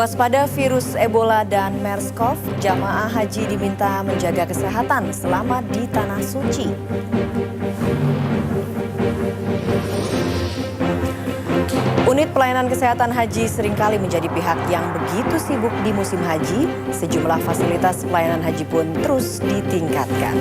Waspada virus Ebola dan MERS-CoV, jamaah haji diminta menjaga kesehatan selama di Tanah Suci. Unit pelayanan kesehatan haji seringkali menjadi pihak yang begitu sibuk di musim haji, sejumlah fasilitas pelayanan haji pun terus ditingkatkan.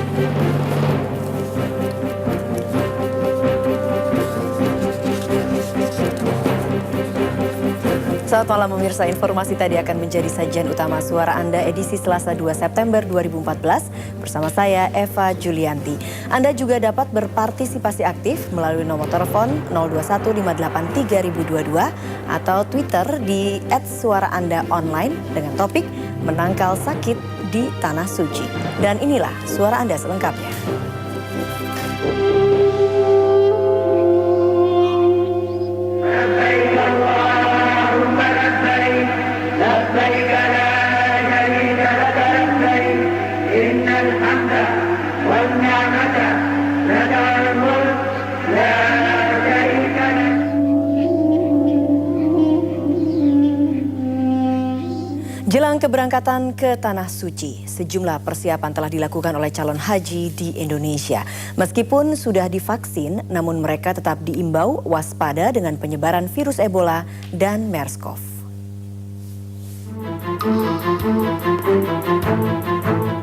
Selamat malam pemirsa, informasi tadi akan menjadi sajian utama Suara Anda edisi Selasa 2 September 2014 bersama saya Eva Julianti. Anda juga dapat berpartisipasi aktif melalui nomor telepon 02158322 atau Twitter di @suaraandaonline dengan topik menangkal sakit di Tanah Suci. Dan inilah Suara Anda selengkapnya. Jelang keberangkatan ke Tanah Suci, sejumlah persiapan telah dilakukan oleh calon haji di Indonesia. Meskipun sudah divaksin, namun mereka tetap diimbau waspada dengan penyebaran virus Ebola dan MERS-CoV.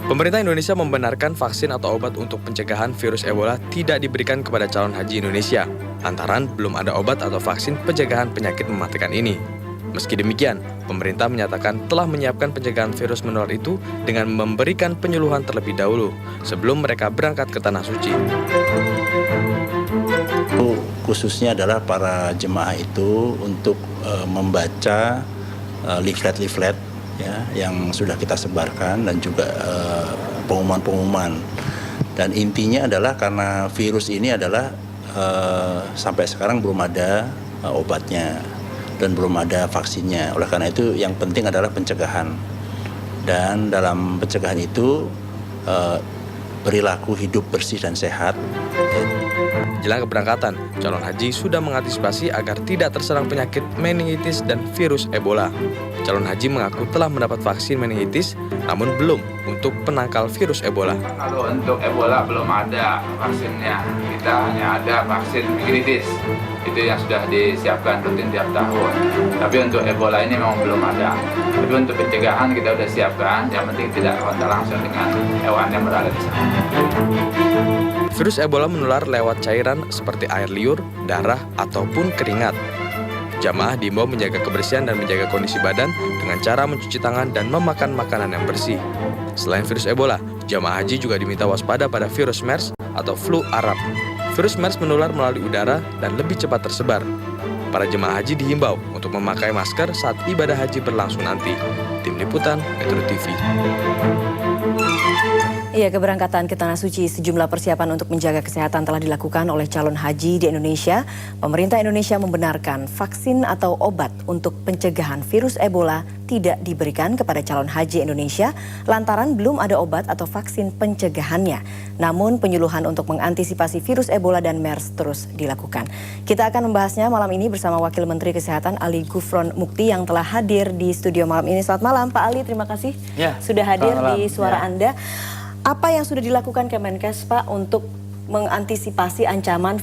Pemerintah Indonesia membenarkan vaksin atau obat untuk pencegahan virus Ebola tidak diberikan kepada calon haji Indonesia, lantaran belum ada obat atau vaksin pencegahan penyakit mematikan ini. Meski demikian, pemerintah menyatakan telah menyiapkan pencegahan virus menular itu dengan memberikan penyuluhan terlebih dahulu sebelum mereka berangkat ke Tanah Suci. Khususnya adalah para jemaah itu untuk membaca leaflet-leaflet ya, yang sudah kita sebarkan dan juga pengumuman-pengumuman. Dan intinya adalah karena virus ini adalah sampai sekarang belum ada obatnya dan belum ada vaksinnya. Oleh karena itu yang penting adalah pencegahan. Dan dalam pencegahan itu perilaku hidup bersih dan sehat. Jelang keberangkatan, calon haji sudah mengantisipasi agar tidak terserang penyakit meningitis dan virus Ebola. Calon haji mengaku telah mendapat vaksin meningitis, namun belum untuk penangkal virus Ebola. Kalau untuk Ebola belum ada vaksinnya, kita hanya ada vaksin meningitis. Itu yang sudah disiapkan rutin tiap tahun. Tapi untuk Ebola ini memang belum ada. Tapi untuk pencegahan kita sudah siapkan, yang penting tidak kontak langsung dengan hewan yang berada di sana. Virus Ebola menular lewat cairan seperti air liur, darah, ataupun keringat. Jamaah diimbau menjaga kebersihan dan menjaga kondisi badan dengan cara mencuci tangan dan memakan makanan yang bersih. Selain virus Ebola, jamaah haji juga diminta waspada pada virus MERS atau flu Arab. Virus MERS menular melalui udara dan lebih cepat tersebar. Para jemaah haji dihimbau untuk memakai masker saat ibadah haji berlangsung nanti. Tim Liputan Metro TV. Iya, keberangkatan ke Tanah Suci, sejumlah persiapan untuk menjaga kesehatan telah dilakukan oleh calon haji di Indonesia. Pemerintah Indonesia membenarkan vaksin atau obat untuk pencegahan virus Ebola tidak diberikan kepada calon haji Indonesia lantaran belum ada obat atau vaksin pencegahannya. Namun penyuluhan untuk mengantisipasi virus Ebola dan MERS terus dilakukan. Kita akan membahasnya malam ini bersama Wakil Menteri Kesehatan Ali Gufron Mukti yang telah hadir di studio malam ini. Selamat malam Pak Ali, terima kasih sudah hadir di Suara Anda. Apa yang sudah dilakukan Kemenkes, Pak, untuk mengantisipasi ancaman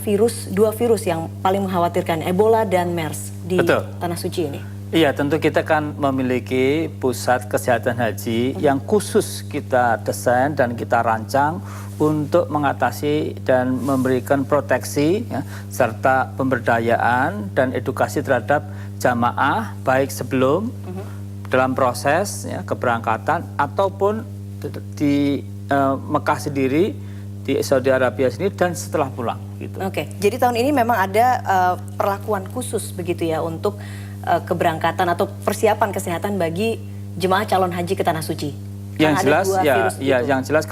dua virus yang paling mengkhawatirkan, Ebola dan MERS di Tanah Suci ini? Iya, tentu kita kan memiliki pusat kesehatan haji yang khusus kita desain dan kita rancang untuk mengatasi dan memberikan proteksi ya, serta pemberdayaan dan edukasi terhadap jamaah baik sebelum, dalam proses ya, keberangkatan ataupun di Mekah sendiri, di Saudi Arabia sendiri, dan setelah pulang. Gitu. Oke, jadi tahun ini memang ada perlakuan khusus begitu ya untuk keberangkatan atau persiapan kesehatan bagi jemaah calon haji ke Tanah Suci. Yang jelas, yang jelas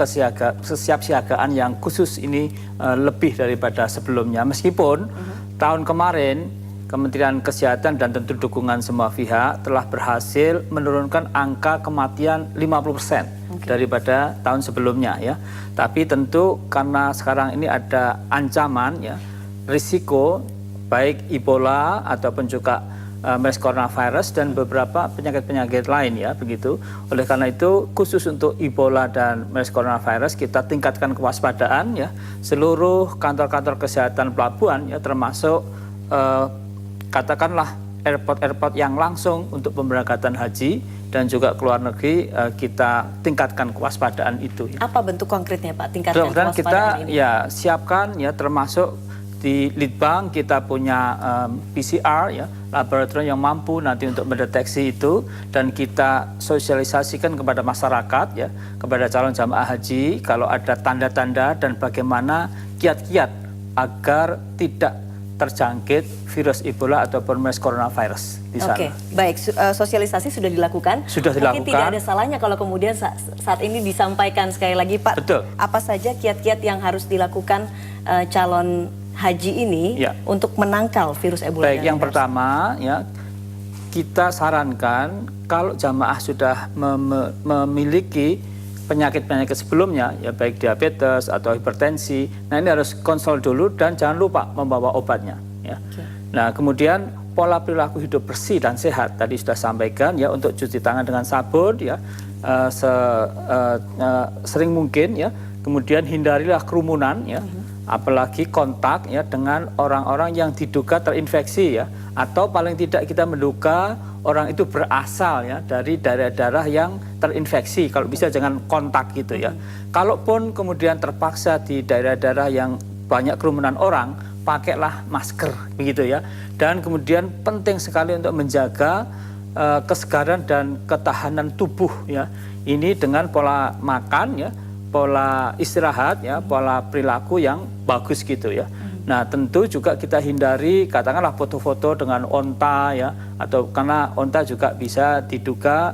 kesiapsiagaan yang khusus ini lebih daripada sebelumnya. Meskipun tahun kemarin Kementerian Kesehatan dan tentu dukungan semua pihak telah berhasil menurunkan angka kematian 50%. Daripada tahun sebelumnya ya. Tapi tentu karena sekarang ini ada ancaman ya, risiko baik Ebola ataupun juga MERS coronavirus dan beberapa penyakit-penyakit lain ya begitu. Oleh karena itu khusus untuk Ebola dan MERS coronavirus kita tingkatkan kewaspadaan ya seluruh kantor-kantor kesehatan pelabuhan ya termasuk katakanlah airport-airport yang langsung untuk pemberangkatan haji dan juga keluar negeri kita tingkatkan kewaspadaan itu. Ya. Apa bentuk konkretnya Pak tingkatkan Mudah-mudahan kewaspadaan kita ini? ya siapkan ya termasuk di Litbang kita punya PCR ya laboratorium yang mampu nanti untuk mendeteksi itu dan kita sosialisasikan kepada masyarakat ya kepada calon jamaah haji kalau ada tanda-tanda dan bagaimana kiat-kiat agar tidak terjangkit virus Ebola ataupun MERS coronavirus di sana. Oke, baik. Sosialisasi sudah dilakukan. Sudah dilakukan. Mungkin tidak ada salahnya kalau kemudian saat ini disampaikan sekali lagi Pak. Betul. Apa saja kiat-kiat yang harus dilakukan calon haji ini Ya. untuk menangkal virus Ebola? Baik, yang pertama ya kita sarankan kalau jamaah sudah memiliki penyakit-penyakit sebelumnya ya baik diabetes atau hipertensi, nah ini harus konsul dulu dan jangan lupa membawa obatnya ya. Nah kemudian pola perilaku hidup bersih dan sehat tadi sudah sampaikan ya untuk cuci tangan dengan sabun ya sering mungkin ya. Kemudian hindarilah kerumunan ya. Apalagi kontak ya dengan orang-orang yang diduga terinfeksi ya atau paling tidak kita menduga orang itu berasal ya dari daerah-daerah yang terinfeksi, kalau bisa jangan kontak gitu ya. Kalaupun kemudian terpaksa di daerah-daerah yang banyak kerumunan orang, pakailah masker begitu ya. Dan kemudian penting sekali untuk menjaga kesegaran dan ketahanan tubuh ya. Ini dengan pola makan ya, pola istirahat ya, pola perilaku yang bagus gitu ya. Nah tentu juga kita hindari katakanlah foto-foto dengan onta ya, atau karena onta juga bisa diduga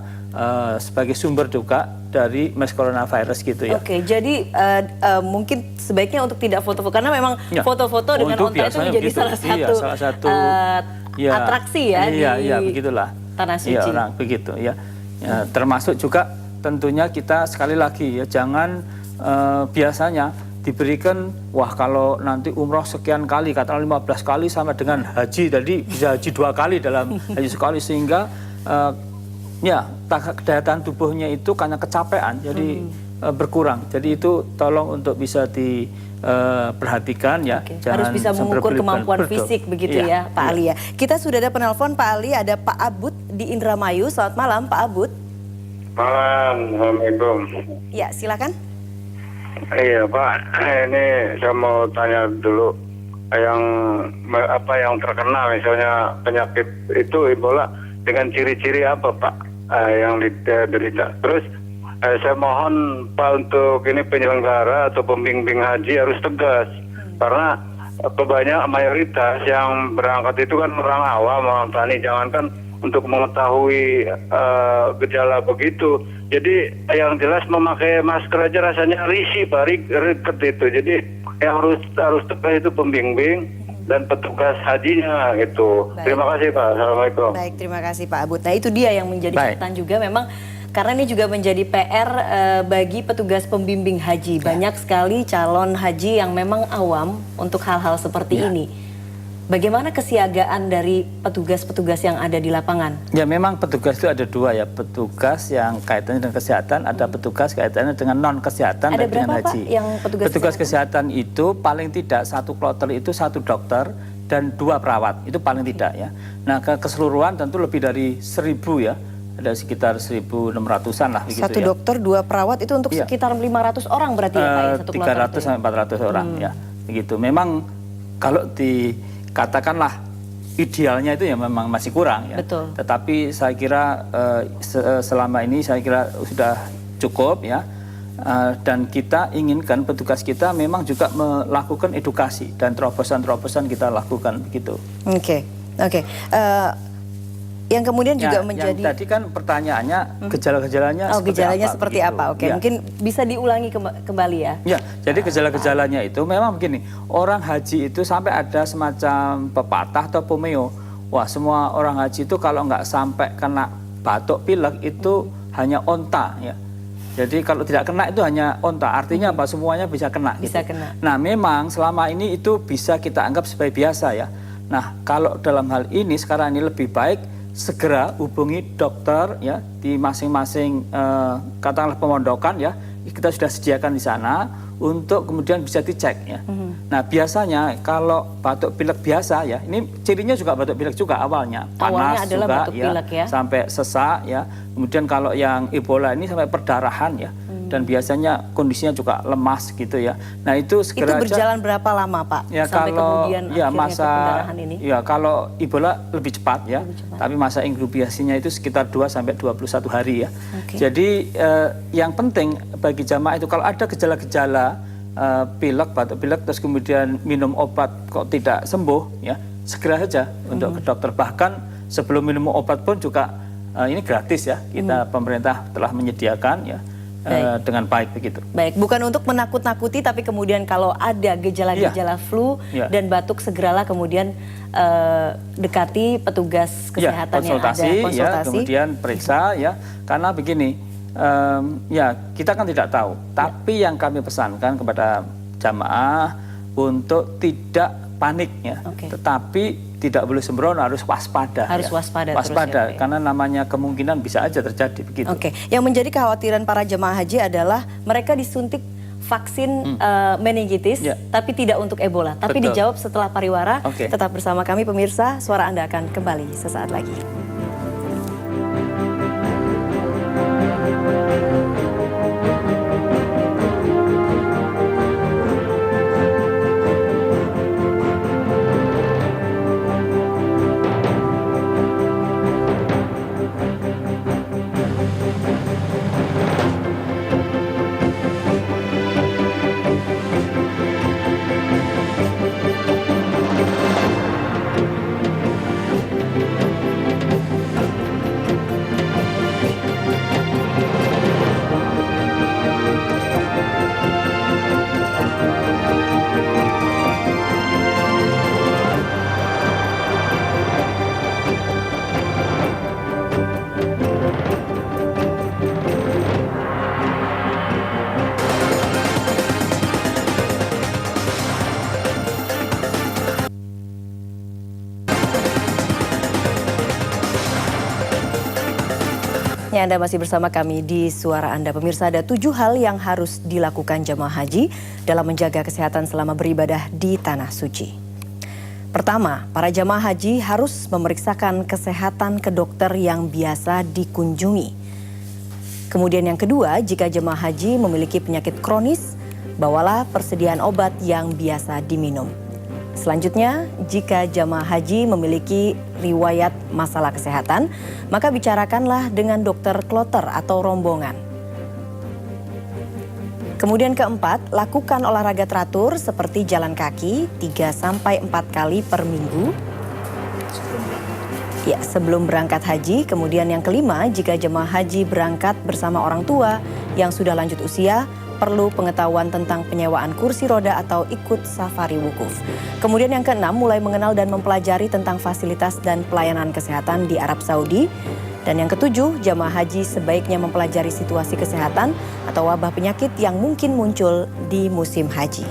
sebagai sumber juga dari MERS coronavirus gitu ya. Oke, jadi mungkin sebaiknya untuk tidak foto-foto karena memang Ya. foto-foto dengan Untuk onta itu biasanya menjadi begitu. salah satu Ya, atraksi ya iya, di begitulah. Tanah Suci. Iya, orang begitu ya. Ya, termasuk juga tentunya kita sekali lagi ya jangan biasanya diberikan wah kalau nanti umroh sekian kali katakanlah 15 kali sama dengan haji tadi bisa haji 2 kali dalam haji sekali sehingga ya daya tahan tubuhnya itu karena kecapean jadi berkurang. Jadi itu tolong untuk bisa diperhatikan ya. Oke. Jangan Harus bisa mengukur berlebihan. kemampuan Betul. fisik begitu Iya, ya Pak iya. Ali ya. Kita sudah ada penelpon Pak Ali, ada Pak Abud di Indramayu. Selamat malam Pak Abud. Malam, Assalamualaikum. Ya silakan. Iya Pak, ini saya mau tanya dulu yang yang terkena misalnya penyakit itu Ebola dengan ciri-ciri apa Pak yang diderita. Terus saya mohon Pak untuk ini penyelenggara atau pembimbing haji harus tegas karena banyak mayoritas yang berangkat itu kan orang awam, orang tani, jangankan untuk mengetahui gejala begitu. Jadi yang jelas memakai masker aja rasanya risih, Pak, ribet itu. Jadi yang harus tegas itu pembimbing dan petugas hajinya gitu. Baik. Terima kasih Pak. Assalamualaikum. Baik, terima kasih Pak Abud. Nah itu dia yang menjadi Baik. catatan juga memang karena ini juga menjadi PR bagi petugas pembimbing haji. Banyak sekali calon haji yang memang awam untuk hal-hal seperti ini. Bagaimana kesiagaan dari petugas-petugas yang ada di lapangan? Ya memang petugas itu ada dua ya, petugas yang kaitannya dengan kesehatan, ada petugas kaitannya dengan non kesehatan Ada dan dengan berapa, Pak, haji. yang petugas kesehatan itu paling tidak satu kloter itu 1 dokter dan 2 perawat, itu paling tidak ya. Nah keseluruhan tentu lebih dari 1.000 ya, ada sekitar 1.600-an lah begitu Satu ya. dokter, 2 perawat itu untuk Iya. sekitar 500 orang berarti ya Pak? Ya, satu kloter 300 itu ya? sampai 400 orang ya, begitu. Memang kalau dikatakanlah idealnya itu ya memang masih kurang ya. Betul. Tetapi saya kira selama ini saya kira sudah cukup ya. Dan kita inginkan petugas kita memang juga melakukan edukasi dan terobosan-terobosan kita lakukan begitu. Oke. Yang kemudian juga menjadi... Yang tadi kan pertanyaannya gejala-gejalanya gejalanya apa, seperti begitu. apa? Oke, Ya. mungkin bisa diulangi kembali ya. Ya, jadi gejala-gejalanya itu memang begini, orang haji itu sampai ada semacam pepatah atau pemeo. Wah, semua orang haji itu kalau nggak sampai kena batuk pilek itu hanya onta ya. Jadi kalau tidak kena itu hanya onta, artinya apa? Semuanya bisa kena. Bisa gitu. kena. Nah, memang selama ini itu bisa kita anggap sebagai biasa ya. Nah, kalau dalam hal ini sekarang ini lebih baik segera hubungi dokter ya di masing-masing katakanlah pemondokan ya, kita sudah sediakan di sana untuk kemudian bisa dicek ya. Nah, biasanya kalau batuk pilek biasa ya, ini cirinya juga batuk pilek juga awalnya panas adalah juga batuk pilek ya. sampai sesak ya. Kemudian kalau yang Ebola ini sampai perdarahan ya. Dan biasanya kondisinya juga lemas gitu ya. Nah, itu segera Itu berjalan berapa lama, Pak? ya, sampai kalau kemudian ya akhirnya masa ke pendarahan ini? ya kalau Ebola lebih cepat ya. Tapi masa inkubasinya itu sekitar 2 sampai 21 hari ya. Oke. Jadi yang penting bagi jamaah itu kalau ada gejala-gejala pilek, batuk pilek terus kemudian minum obat kok tidak sembuh ya, segera saja untuk ke dokter. Bahkan sebelum minum obat pun juga ini gratis ya. Kita pemerintah telah menyediakan ya. Dengan baik begitu. Baik, bukan untuk menakut-nakuti, tapi kemudian kalau ada gejala-gejala flu dan batuk, segeralah kemudian dekati petugas kesehatan yang ada, konsultasi. Ya, kemudian periksa ya, karena begini, ya kita kan tidak tahu. Tapi yang kami pesankan kepada jamaah untuk tidak panik ya, tetapi tidak boleh sembrono, harus waspada. Harus ya. waspada terus ya, karena namanya kemungkinan bisa aja terjadi begitu. Oke, yang menjadi kekhawatiran para jemaah haji adalah mereka disuntik vaksin meningitis, tapi tidak untuk Ebola. Tapi Betul. dijawab setelah pariwara. Oke. Tetap bersama kami pemirsa, suara Anda akan kembali sesaat lagi. Ya, Anda masih bersama kami di Suara Anda. Pemirsa, ada 7 hal yang harus dilakukan jemaah haji dalam menjaga kesehatan selama beribadah di Tanah Suci. Pertama, para jemaah haji harus memeriksakan kesehatan ke dokter yang biasa dikunjungi. Kemudian yang kedua, jika jemaah haji memiliki penyakit kronis, bawalah persediaan obat yang biasa diminum. Selanjutnya, jika jamaah haji memiliki riwayat masalah kesehatan, maka bicarakanlah dengan dokter kloter atau rombongan. Kemudian keempat, lakukan olahraga teratur seperti jalan kaki 3-4 kali per minggu. Ya, sebelum berangkat haji. Kemudian yang kelima, jika jemaah haji berangkat bersama orang tua yang sudah lanjut usia, perlu pengetahuan tentang penyewaan kursi roda atau ikut safari wukuf. Kemudian yang keenam, mulai mengenal dan mempelajari tentang fasilitas dan pelayanan kesehatan di Arab Saudi. Dan yang ketujuh, jamaah haji sebaiknya mempelajari situasi kesehatan atau wabah penyakit yang mungkin muncul di musim haji.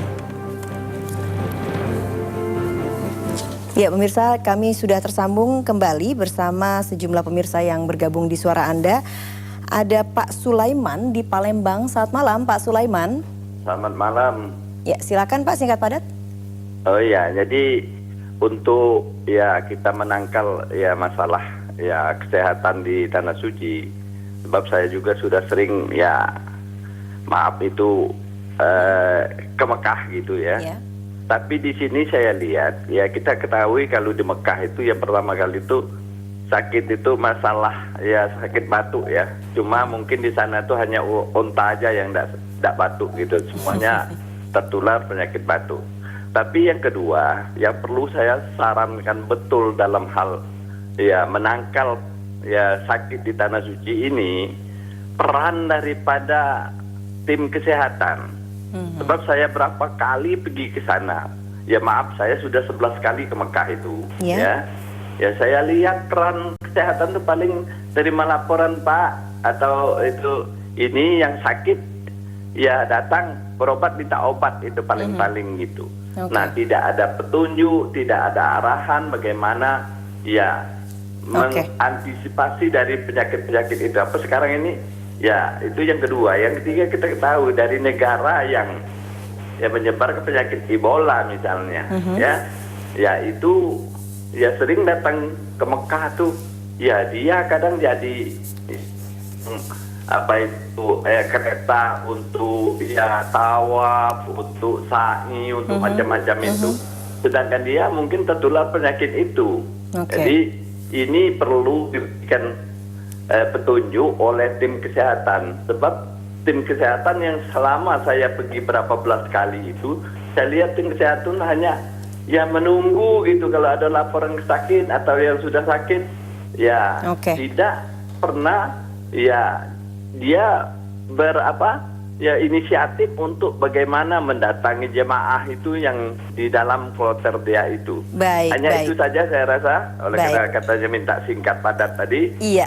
Ya, pemirsa, kami sudah tersambung kembali bersama sejumlah pemirsa yang bergabung di Suara Anda. Ada Pak Sulaiman di Palembang. Selamat malam, Pak Sulaiman. Selamat malam. Ya, silakan Pak, singkat padat. Oh iya, jadi untuk ya kita menangkal ya masalah ya kesehatan di Tanah Suci. Sebab saya juga sudah sering ya maaf itu ke Mekah gitu ya. Tapi di sini saya lihat ya, kita ketahui kalau di Mekah itu yang pertama kali itu sakit itu masalah ya sakit batuk ya. Cuma mungkin di sana tuh hanya unta aja yang tidak batuk gitu. Semuanya tertular penyakit batuk. Tapi yang kedua, yang perlu saya sarankan betul dalam hal ya menangkal ya sakit di Tanah Suci ini, peran daripada tim kesehatan. Sebab saya berapa kali pergi ke sana. Ya maaf, saya sudah 11 kali ke Mekah itu ya. Ya saya lihat peran kesehatan itu paling terima laporan Pak atau itu ini yang sakit ya datang berobat minta obat itu paling-paling gitu. Oke. Nah, tidak ada petunjuk, tidak ada arahan bagaimana ya mengantisipasi dari penyakit-penyakit itu. Apa sekarang ini ya itu yang kedua. Yang ketiga kita tahu dari negara yang menyebar ke penyakit Ebola misalnya, ya itu ya sering datang ke Mekah tuh, ya dia kadang jadi kereta untuk ya tawaf, untuk sa'i, untuk macam-macam itu. Sedangkan dia mungkin tertular penyakit itu. Jadi ini perlu diberikan petunjuk oleh tim kesehatan. Sebab tim kesehatan yang selama saya pergi berapa belas kali itu, saya lihat tim kesehatan hanya ya menunggu gitu kalau ada laporan sakit atau yang sudah sakit, ya tidak pernah ya dia inisiatif untuk bagaimana mendatangi jemaah itu yang di dalam kloter dia itu. Hanya itu saja saya rasa. Oleh karena katanya minta singkat padat tadi. Iya.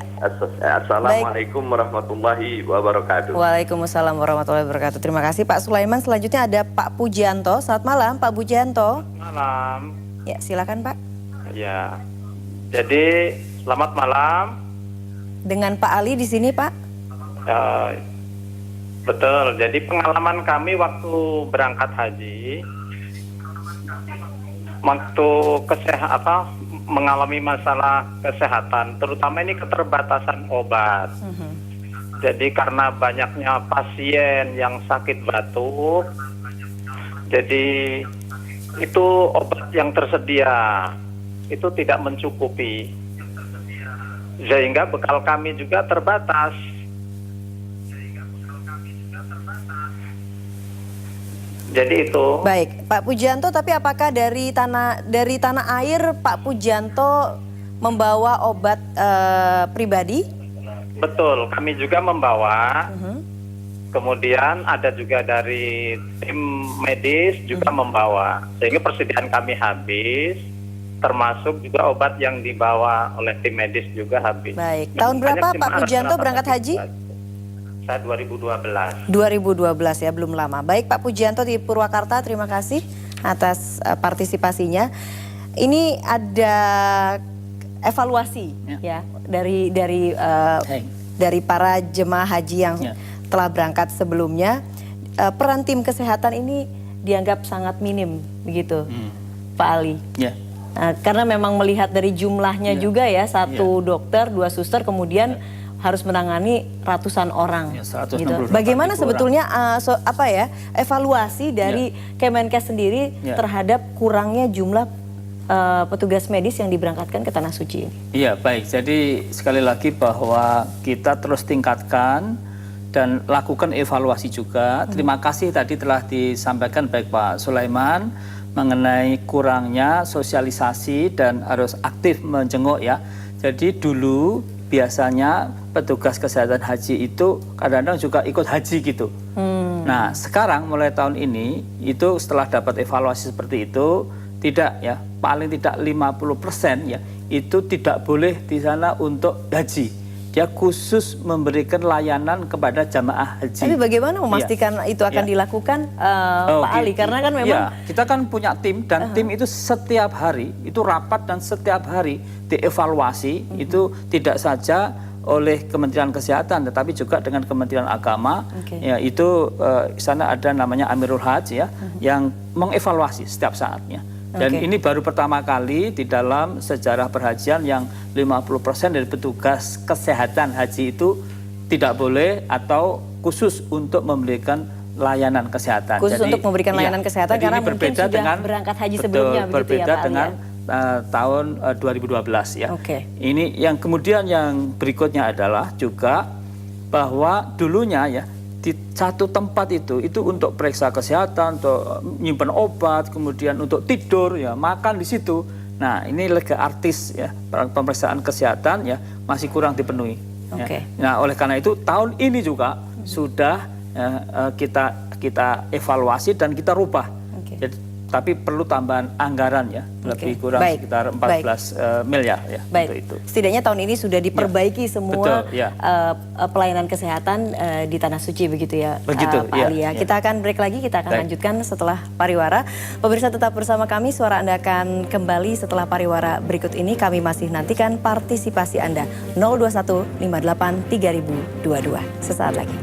Assalamualaikum warahmatullahi wabarakatuh. Waalaikumsalam warahmatullahi wabarakatuh. Terima kasih Pak Sulaiman. Selanjutnya ada Pak Pujianto. Selamat malam Pak Pujianto. Malam. Ya, silakan Pak. Ya. Jadi selamat malam. Dengan Pak Ali di sini Pak. Betul. Jadi pengalaman kami waktu berangkat haji, waktu mengalami masalah kesehatan, terutama ini keterbatasan obat. Jadi karena banyaknya pasien yang sakit batuk, jadi itu obat yang tersedia itu tidak mencukupi, sehingga bekal kami juga terbatas. Jadi itu. Baik, Pak Pujianto, tapi apakah dari tanah air Pak Pujianto membawa obat pribadi? Betul, kami juga membawa. Kemudian ada juga dari tim medis juga membawa. Sehingga persediaan kami habis, termasuk juga obat yang dibawa oleh tim medis juga habis. Baik, tahun berapa Pak Pujianto berangkat haji? Saya 2012. 2012 ya, belum lama. Baik Pak Pujianto di Purwakarta, terima kasih atas partisipasinya. Ini ada evaluasi ya dari para jemaah haji yang telah berangkat sebelumnya. Peran tim kesehatan ini dianggap sangat minim begitu, Pak Ali. Karena memang melihat dari jumlahnya juga ya, satu dokter, 2 suster, kemudian harus menangani ratusan orang. Gitu. Bagaimana sebetulnya evaluasi dari Kemenkes sendiri terhadap kurangnya jumlah petugas medis yang diberangkatkan ke Tanah Suci ini? Iya, baik. Jadi sekali lagi bahwa kita terus tingkatkan dan lakukan evaluasi juga. Terima kasih tadi telah disampaikan baik Pak Sulaiman mengenai kurangnya sosialisasi dan harus aktif menjenguk ya. Jadi dulu biasanya petugas kesehatan haji itu kadang-kadang juga ikut haji gitu. Nah sekarang mulai tahun ini itu setelah dapat evaluasi seperti itu, tidak ya, paling tidak 50% ya itu tidak boleh di sana untuk haji. Dia khusus memberikan layanan kepada jamaah haji. Tapi bagaimana memastikan itu akan dilakukan Pak Ali? Karena kan memang kita kan punya tim dan tim itu setiap hari itu rapat dan setiap hari dievaluasi. Itu tidak saja oleh Kementerian Kesehatan tetapi juga dengan Kementerian Agama. Ya itu sana ada namanya Amirul Hajj ya yang mengevaluasi setiap saatnya. Dan ini baru pertama kali di dalam sejarah perhajian yang 50% dari petugas kesehatan haji itu tidak boleh atau khusus untuk memberikan layanan kesehatan. Khusus untuk memberikan layanan kesehatan karena mungkin sudah berangkat haji sebelumnya. Berbeda dengan tahun 2012 ya. Ini yang kemudian yang berikutnya adalah juga bahwa dulunya ya di satu tempat itu untuk periksa kesehatan, untuk menyimpan obat, kemudian untuk tidur ya, makan di situ. Nah, ini lega artis ya, pemeriksaan kesehatan ya masih kurang dipenuhi. Ya. Nah, oleh karena itu tahun ini juga sudah kita evaluasi dan kita rubah. tapi perlu tambahan anggaran ya, lebih kurang Baik. sekitar 14 miliar ya untuk Baik, itu. setidaknya tahun ini sudah diperbaiki semua Betul, ya. pelayanan kesehatan di Tanah Suci begitu ya, Begitu, Pak ya, Ali ya. ya. Kita akan break lagi, kita akan Baik. lanjutkan setelah pariwara. Pemirsa tetap bersama kami, suara Anda akan kembali setelah pariwara berikut ini. Kami masih nantikan partisipasi Anda 021 58 3022 sesaat lagi.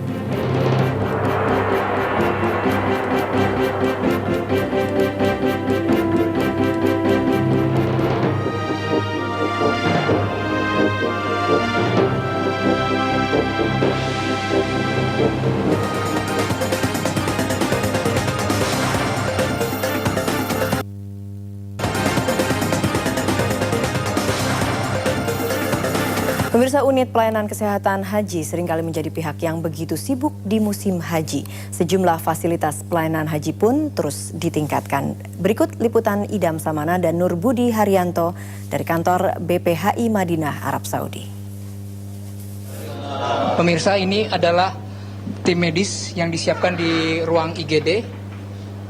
Pemirsa, unit pelayanan kesehatan haji seringkali menjadi pihak yang begitu sibuk di musim haji. Sejumlah fasilitas pelayanan haji pun terus ditingkatkan. Berikut liputan Idam Samana dan Nur Budi Haryanto dari kantor BPHI Madinah, Arab Saudi. Pemirsa, ini adalah tim medis yang disiapkan di ruang IGD,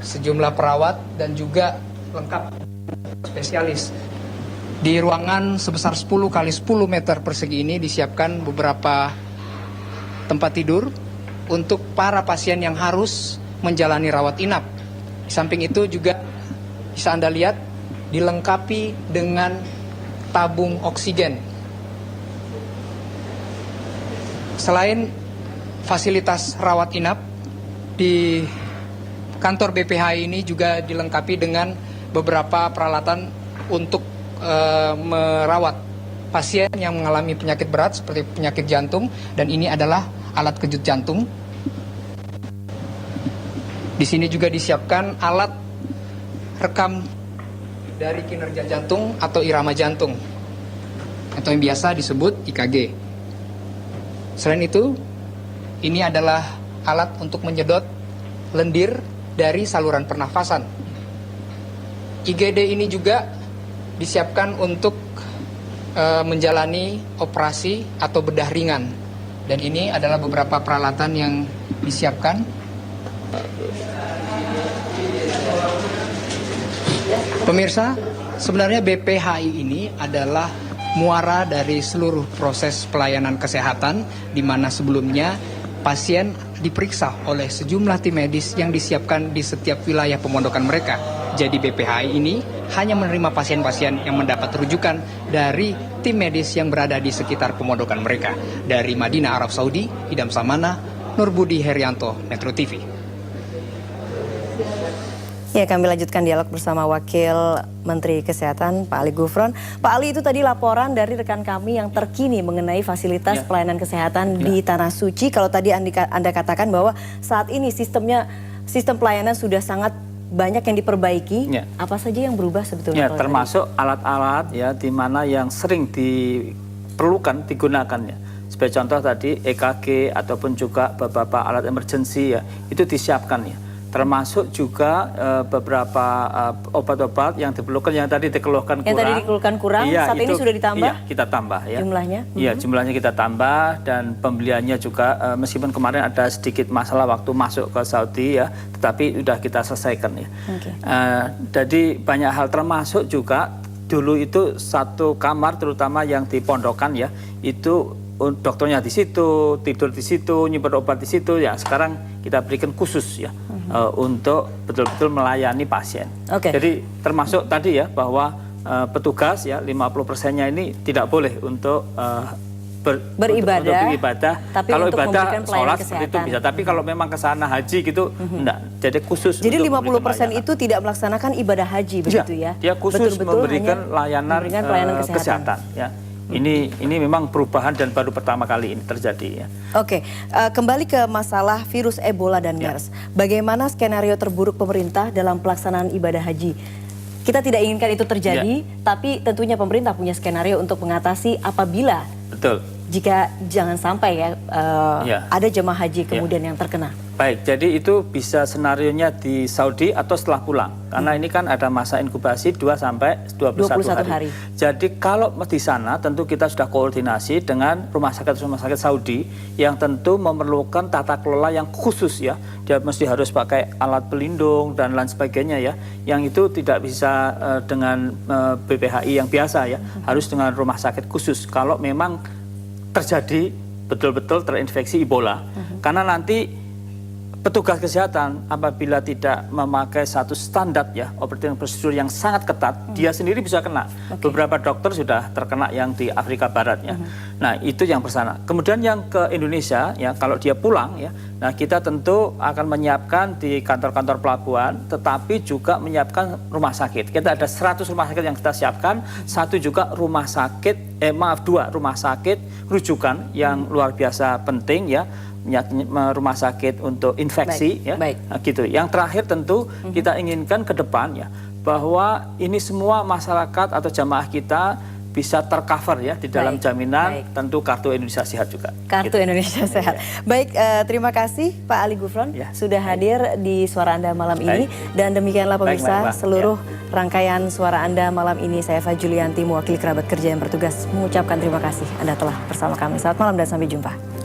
sejumlah perawat dan juga lengkap spesialis. Di ruangan sebesar 10 kali 10 meter persegi ini disiapkan beberapa tempat tidur untuk para pasien yang harus menjalani rawat inap. Di samping itu juga bisa Anda lihat dilengkapi dengan tabung oksigen. Selain fasilitas rawat inap, di kantor BPHI ini juga dilengkapi dengan beberapa peralatan untuk merawat pasien yang mengalami penyakit berat seperti penyakit jantung, dan ini adalah alat kejut jantung. Di sini juga disiapkan alat rekam dari kinerja jantung atau irama jantung atau yang biasa disebut IKG. Selain itu, ini adalah alat untuk menyedot lendir dari saluran pernafasan. IGD ini juga disiapkan untuk menjalani operasi atau bedah ringan. Dan ini adalah beberapa peralatan yang disiapkan. Pemirsa, sebenarnya BPHI ini adalah muara dari seluruh proses pelayanan kesehatan, di mana sebelumnya pasien diperiksa oleh sejumlah tim medis yang disiapkan di setiap wilayah pemondokan mereka. Jadi BPHI ini hanya menerima pasien-pasien yang mendapat rujukan dari tim medis yang berada di sekitar pemondokan mereka. Dari Madinah, Arab Saudi, Idam Samana, Nur Budi Haryanto, Metro TV. Ya, kami lanjutkan dialog bersama Wakil Menteri Kesehatan, Pak Ali Gufron. Pak Ali, itu tadi laporan dari rekan kami yang terkini mengenai fasilitas pelayanan kesehatan di Tanah Suci. Kalau tadi Anda katakan bahwa saat ini sistem pelayanan sudah sangat banyak yang diperbaiki. Apa saja yang berubah sebetulnya? Termasuk alat-alat ya, di mana yang sering diperlukan digunakan ya. Sebagai contoh tadi EKG ataupun juga beberapa alat emergency ya, itu disiapkan ya. Termasuk juga beberapa obat-obat yang diperlukan, yang tadi dikeluhkan kurang. Yang tadi dikeluhkan kurang, saat ini sudah ditambah? Iya, kita tambah ya. Jumlahnya? Iya, jumlahnya kita tambah, dan pembeliannya juga meskipun kemarin ada sedikit masalah waktu masuk ke Saudi ya, tetapi sudah kita selesaikan ya. Jadi banyak hal, termasuk juga dulu itu satu kamar terutama yang di pondokan ya, itu dokternya di situ, tidur di situ, nyimpan obat di situ ya. Sekarang kita berikan khusus ya untuk betul-betul melayani pasien. Jadi termasuk tadi ya bahwa petugas ya 50%-nya ini tidak boleh untuk beribadah. Tapi kalau untuk ibadah sholat seperti itu bisa. Tapi kalau memang ke sana haji gitu enggak. Jadi khusus. Jadi 50% itu tidak melaksanakan ibadah haji begitu ya? Dia khusus memberikan layanan kesehatan ya. Ini memang perubahan dan baru pertama kali ini terjadi ya. Kembali ke masalah virus Ebola dan MERS. Bagaimana skenario terburuk pemerintah dalam pelaksanaan ibadah haji? Kita tidak inginkan itu terjadi, tapi tentunya pemerintah punya skenario untuk mengatasi apabila jika jangan sampai ya, ada jemaah haji kemudian yang terkena? Baik, jadi itu bisa senarionya di Saudi atau setelah pulang. Karena ini kan ada masa inkubasi 2 sampai 21 hari. Jadi kalau di sana tentu kita sudah koordinasi dengan rumah sakit Saudi yang tentu memerlukan tata kelola yang khusus ya. Dia mesti harus pakai alat pelindung dan lain sebagainya ya. Yang itu tidak bisa dengan BPHI yang biasa ya. Harus dengan rumah sakit khusus kalau memang terjadi betul-betul terinfeksi Ebola. Karena nanti petugas kesehatan apabila tidak memakai satu standar ya operating prosedur yang sangat ketat, dia sendiri bisa kena. Beberapa dokter sudah terkena yang di Afrika Barat ya. Nah, itu yang bersana. Kemudian yang ke Indonesia ya, kalau dia pulang ya, nah kita tentu akan menyiapkan di kantor-kantor pelabuhan, tetapi juga menyiapkan rumah sakit. Kita ada 100 rumah sakit yang kita siapkan, 1 juga rumah sakit, 2 rumah sakit rujukan yang luar biasa penting ya. Rumah sakit untuk infeksi Nah, gitu. Yang terakhir tentu kita inginkan ke depan ya bahwa ini semua masyarakat atau jamaah kita bisa tercover ya di dalam jaminan tentu Kartu Indonesia Sehat juga. Kartu Indonesia Sehat. Baik, terima kasih Pak Ali Gufron sudah hadir di Suara Anda malam ini. Dan demikianlah pemirsa seluruh rangkaian Suara Anda malam ini. Saya Eva Julianti, mewakili kerabat kerja yang bertugas mengucapkan terima kasih Anda telah bersama kami. Selamat malam dan sampai jumpa.